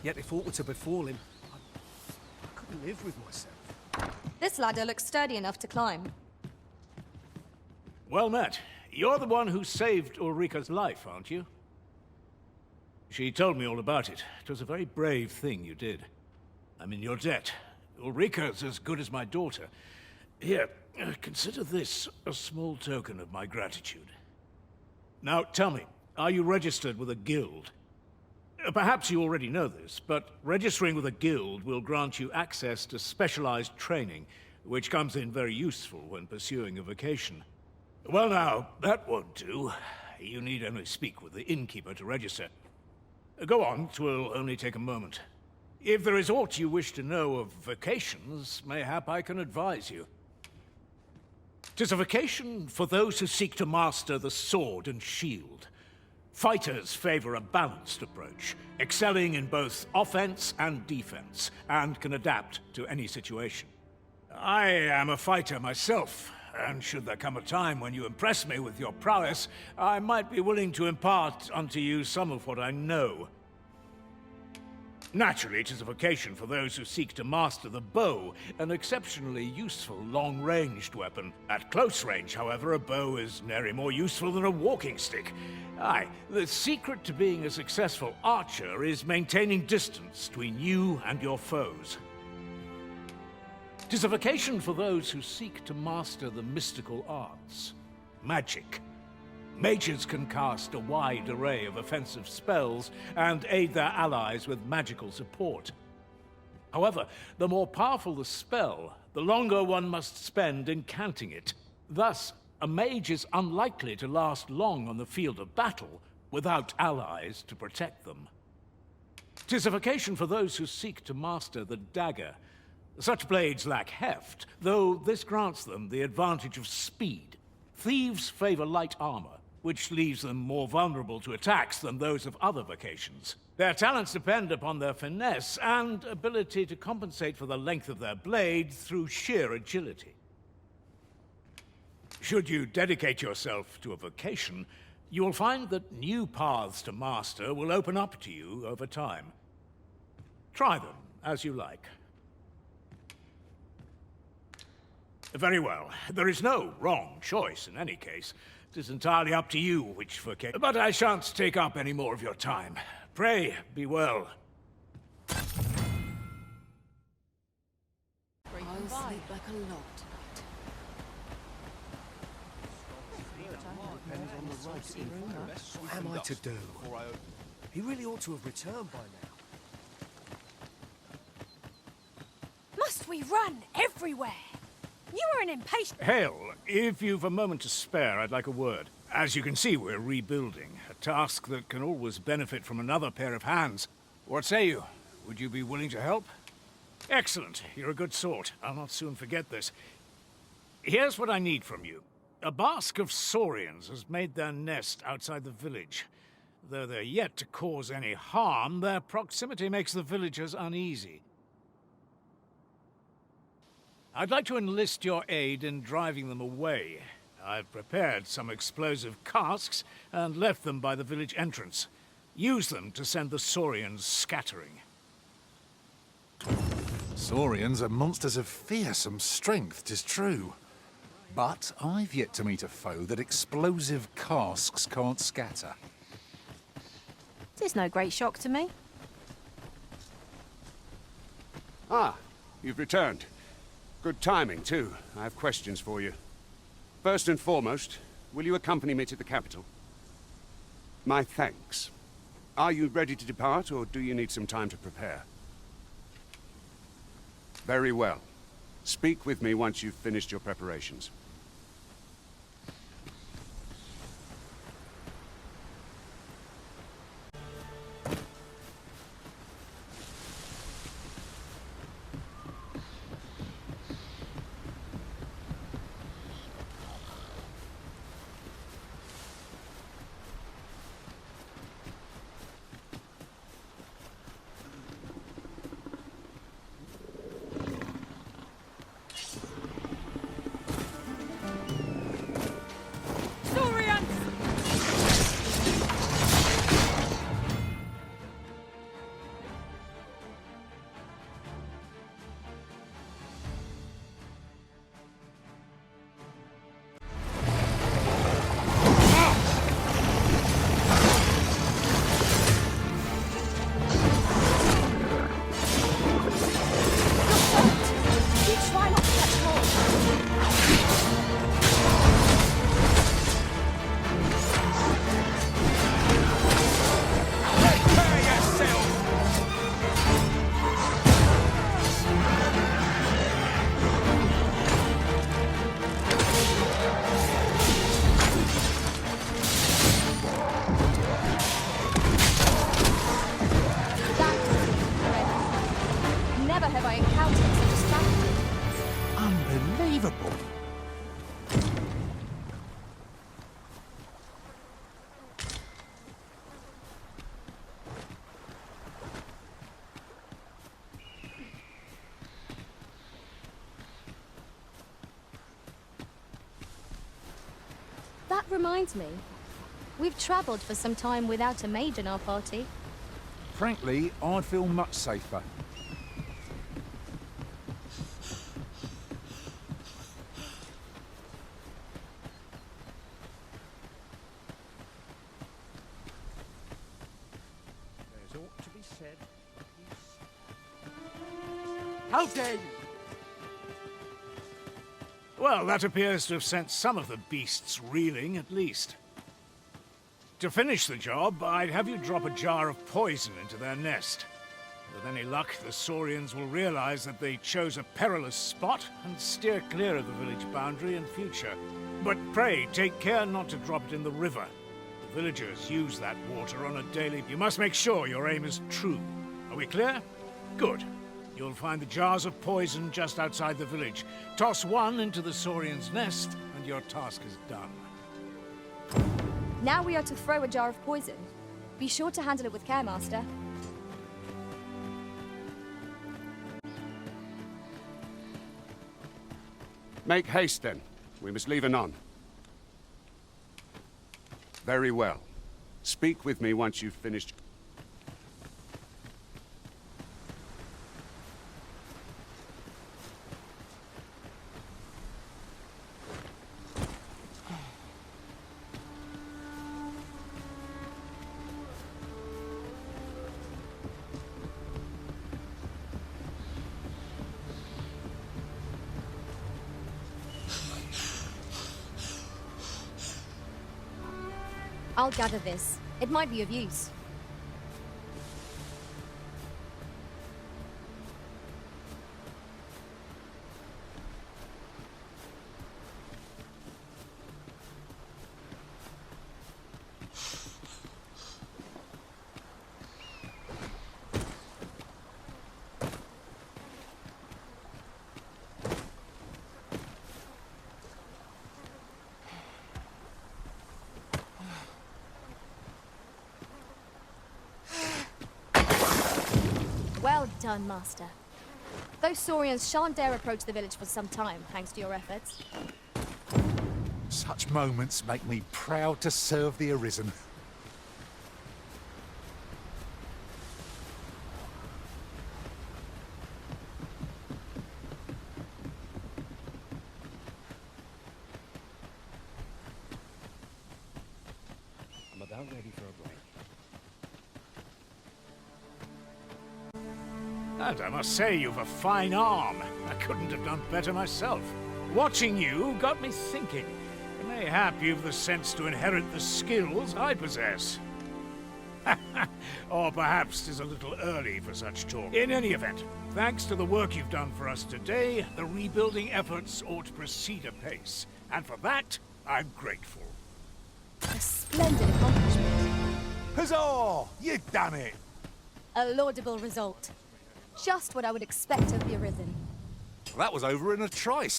Yet if aught were to befall him, I couldn't live with myself. This ladder looks sturdy enough to climb. Well met. You're the one who saved Ulrika's life, aren't you? She told me all about it. It was a very brave thing you did. I'm in your debt. Ulrika's as good as my daughter. Here, consider this a small token of my gratitude. Now, tell me, are you registered with a guild? Perhaps you already know this, but registering with a guild will grant you access to specialized training, which comes in very useful when pursuing a vocation. Well now, that won't do. You need only speak with the innkeeper to register. Go on, 'twill only take a moment. If there is aught you wish to know of vocations, mayhap I can advise you. 'Tis a vocation for those who seek to master the sword and shield. Fighters favor a balanced approach, excelling in both offense and defense, and can adapt to any situation. I am a fighter myself, and should there come a time when you impress me with your prowess, I might be willing to impart unto you some of what I know. Naturally, it is a vocation for those who seek to master the bow, an exceptionally useful long-ranged weapon. At close range, however, a bow is nary more useful than a walking stick. Aye, the secret to being a successful archer is maintaining distance between you and your foes. 'Tis a vocation for those who seek to master the mystical arts. Magic. Mages can cast a wide array of offensive spells and aid their allies with magical support. However, the more powerful the spell, the longer one must spend incanting it. Thus, a mage is unlikely to last long on the field of battle without allies to protect them. 'Tis a vocation for those who seek to master the dagger. Such blades lack heft, though this grants them the advantage of speed. Thieves favor light armor, which leaves them more vulnerable to attacks than those of other vocations. Their talents depend upon their finesse and ability to compensate for the length of their blade through sheer agility. Should you dedicate yourself to a vocation, you will find that new paths to master will open up to you over time. Try them as you like. Very well. There is no wrong choice in any case. It is entirely up to you which vocation. But I shan't take up any more of your time. Pray, be well. I'll sleep like a log tonight. What am I to do? He really ought to have returned by now. Must we run everywhere? You are an impatient... Hale, if you've a moment to spare, I'd like a word. As you can see, we're rebuilding. A task that can always benefit from another pair of hands. What say you? Would you be willing to help? Excellent. You're a good sort. I'll not soon forget this. Here's what I need from you. A bask of saurians has made their nest outside the village. Though they're yet to cause any harm, their proximity makes the villagers uneasy. I'd like to enlist your aid in driving them away. I've prepared some explosive casks and left them by the village entrance. Use them to send the saurians scattering. Saurians are monsters of fearsome strength, 'tis true. But I've yet to meet a foe that explosive casks can't scatter. Tis no great shock to me. Ah, you've returned. Good timing, too. I have questions for you. First and foremost, will you accompany me to the capital? My thanks. Are you ready to depart, or do you need some time to prepare? Very well. Speak with me once you've finished your preparations. reminds me. We've travelled for some time without a mage in our party. Frankly, I'd feel much safer. There's aught to be said. How dare you! Well, that appears to have sent some of the beasts reeling, at least. To finish the job, I'd have you drop a jar of poison into their nest. With any luck, the Saurians will realize that they chose a perilous spot and steer clear of the village boundary in future. But pray, take care not to drop it in the river. The villagers use that water on a daily... You must make sure your aim is true. Are we clear? Good. You'll find the jars of poison just outside the village. Toss one into the Saurian's nest, and your task is done. Now we are to throw a jar of poison. Be sure to handle it with care, Master. Make haste, then. We must leave anon. Very well. Speak with me once you've finished. I'll gather this. It might be of use. Well done, Master. Those Saurians shan't dare approach the village for some time, thanks to your efforts. Such moments make me proud to serve the Arisen. I'm about ready for a break. And I must say, you've a fine arm. I couldn't have done better myself. Watching you got me thinking. Mayhap you've the sense to inherit the skills I possess. Or perhaps 'tis a little early for such talk. In any event, thanks to the work you've done for us today, the rebuilding efforts ought to proceed apace. And for that, I'm grateful. A splendid accomplishment. Huzzah! You done it! A laudable result. Just what I would expect of the Arisen. That was over in a trice.